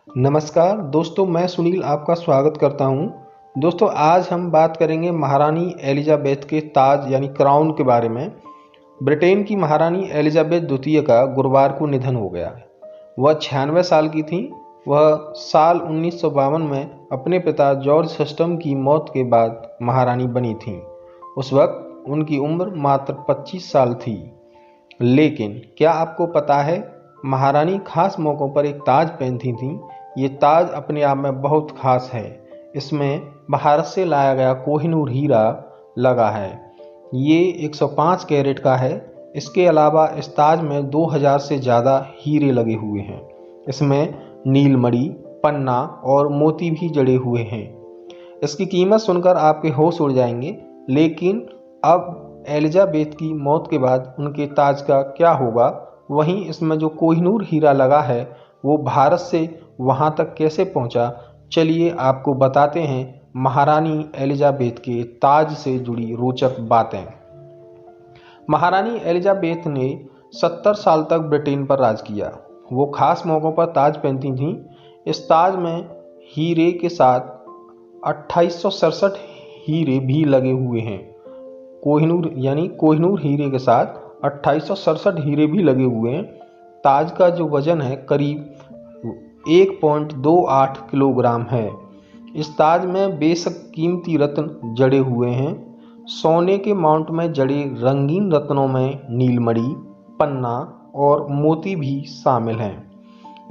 नमस्कार दोस्तों, मैं सुनील आपका स्वागत करता हूं। दोस्तों, आज हम बात करेंगे महारानी एलिजाबेथ के ताज यानी क्राउन के बारे में। ब्रिटेन की महारानी एलिजाबेथ द्वितीय का गुरुवार को निधन हो गया। वह 96 साल की थीं। वह साल 1952 में अपने पिता जॉर्ज षष्ठम की मौत के बाद महारानी बनी थीं। उस वक्त उनकी उम्र मात्र 25 साल थी। लेकिन क्या आपको पता है, महारानी खास मौक़ों पर एक ताज पहनती थीं। ये ताज अपने आप में बहुत खास है। इसमें भारत से लाया गया कोहिनूर हीरा लगा है। ये 105 कैरेट का है। इसके अलावा इस ताज में 2000 से ज़्यादा हीरे लगे हुए हैं। इसमें नीलमणि, पन्ना और मोती भी जड़े हुए हैं। इसकी कीमत सुनकर आपके होश उड़ जाएंगे। लेकिन अब एलिजाबेथ की मौत के बाद उनके ताज का क्या होगा? वहीं इसमें जो कोहिनूर हीरा लगा है वो भारत से वहां तक कैसे पहुंचा, चलिए आपको बताते हैं महारानी एलिजाबेथ के ताज से जुड़ी रोचक बातें। महारानी एलिजाबेथ ने 70 साल तक ब्रिटेन पर राज किया। वो खास मौक़ों पर ताज पहनती थीं। इस ताज में हीरे के साथ 2867 हीरे भी लगे हुए हैं। कोहिनूर हीरे के साथ 2867 हीरे भी लगे हुए हैं। ताज का जो वजन है करीब 1.28 किलोग्राम है। इस ताज में बेशक कीमती रत्न जड़े हुए हैं। सोने के माउंट में जड़े रंगीन रत्नों में नीलमणि, पन्ना और मोती भी शामिल हैं।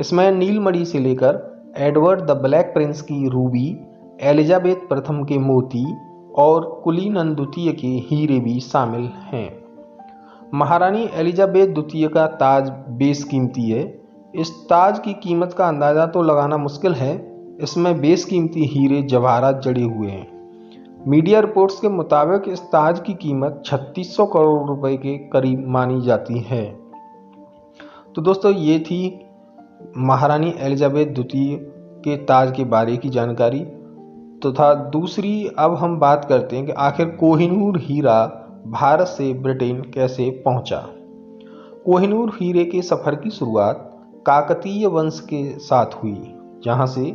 इसमें नीलमणि से लेकर एडवर्ड द ब्लैक प्रिंस की रूबी, एलिजाबेथ प्रथम के मोती और कुलीनन द्वितीय के हीरे भी शामिल हैं। महारानी एलिजाबेथ द्वितीय का ताज बेशकीमती है। इस ताज की कीमत का अंदाज़ा तो लगाना मुश्किल है। इसमें बेशकीमती हीरे जवाहरात जड़े हुए हैं। मीडिया रिपोर्ट्स के मुताबिक इस ताज की कीमत 3600 करोड़ रुपए के करीब मानी जाती है। तो दोस्तों, ये थी महारानी एलिजाबेथ द्वितीय के ताज के बारे की जानकारी। तो दूसरी अब हम बात करते हैं कि आखिर कोहिनूर हीरा भारत से ब्रिटेन कैसे पहुंचा। कोहिनूर हीरे के सफ़र की शुरुआत काकतीय वंश के साथ हुई, जहां से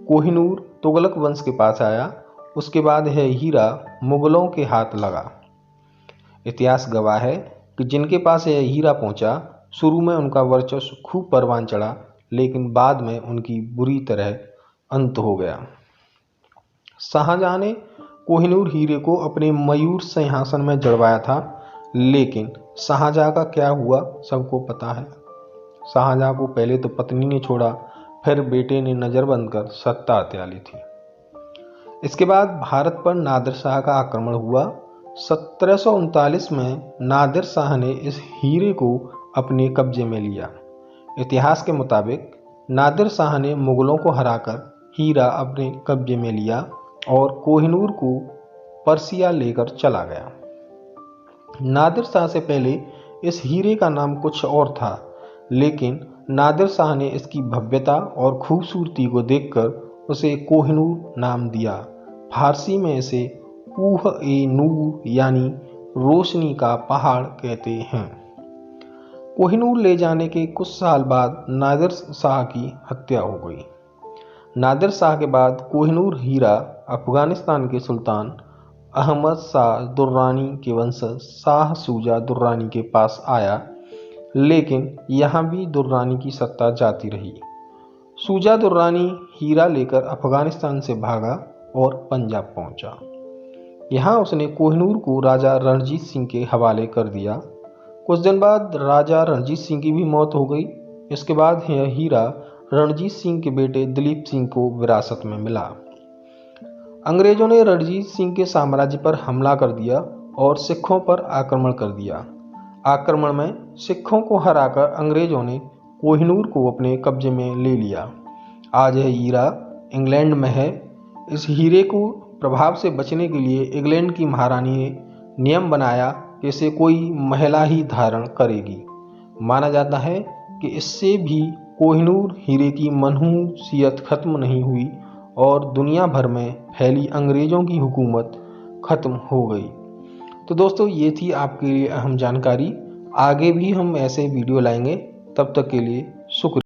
कोहिनूर तुगलक वंश के पास आया। उसके बाद यह हीरा मुगलों के हाथ लगा। इतिहास गवाह है कि जिनके पास यह हीरा पहुंचा, शुरू में उनका वर्चस्व खूब परवान चढ़ा, लेकिन बाद में उनकी बुरी तरह अंत हो गया। शाहजहां ने कोहिनूर हीरे को अपने मयूर सिंहासन में जड़वाया था, लेकिन शाहजहां का क्या हुआ सबको पता है। शाहजहां को पहले तो पत्नी ने छोड़ा, फिर बेटे ने नज़रबंद कर सत्ता हथिया ली थी। इसके बाद भारत पर नादिर शाह का आक्रमण हुआ। 1739 में नादिर शाह ने इस हीरे को अपने कब्जे में लिया। इतिहास के मुताबिक नादिर शाह ने मुगलों को हराकर हीरा अपने कब्जे में लिया और कोहिनूर को पर्सिया लेकर चला गया। नादिर शाह से पहले इस हीरे का नाम कुछ और था, लेकिन नादिर शाह ने इसकी भव्यता और खूबसूरती को देखकर उसे कोहिनूर नाम दिया। फारसी में इसे कूह-ए-नूर यानी रोशनी का पहाड़ कहते हैं। कोहिनूर ले जाने के कुछ साल बाद नादिर शाह की हत्या हो गई। नादिर शाह के बाद कोहिनूर हीरा अफगानिस्तान के सुल्तान अहमद शाह दुर्रानी के वंशज शाह शुजा दुर्रानी के पास आया, लेकिन यहाँ भी दुर्रानी की सत्ता जाती रही। शुजा दुर्रानी हीरा लेकर अफगानिस्तान से भागा और पंजाब पहुंचा। यहाँ उसने कोहिनूर को राजा रणजीत सिंह के हवाले कर दिया। कुछ दिन बाद राजा रणजीत सिंह की भी मौत हो गई। इसके बाद यह हीरा रणजीत सिंह के बेटे दिलीप सिंह को विरासत में मिला। अंग्रेजों ने रणजीत सिंह के साम्राज्य पर हमला कर दिया और सिखों पर आक्रमण कर दिया। आक्रमण में सिखों को हराकर अंग्रेजों ने कोहिनूर को अपने कब्जे में ले लिया। आज यह हीरा इंग्लैंड में है। इस हीरे को प्रभाव से बचने के लिए इंग्लैंड की महारानी ने नियम बनाया कि इसे कोई महिला ही धारण करेगी। माना जाता है कि इससे भी कोहिनूर हीरे की मनहूसियत खत्म नहीं हुई और दुनिया भर में फैली अंग्रेजों की हुकूमत खत्म हो गई। तो दोस्तों, ये थी आपके लिए अहम जानकारी। आगे भी हम ऐसे वीडियो लाएंगे। तब तक के लिए शुक्रिया।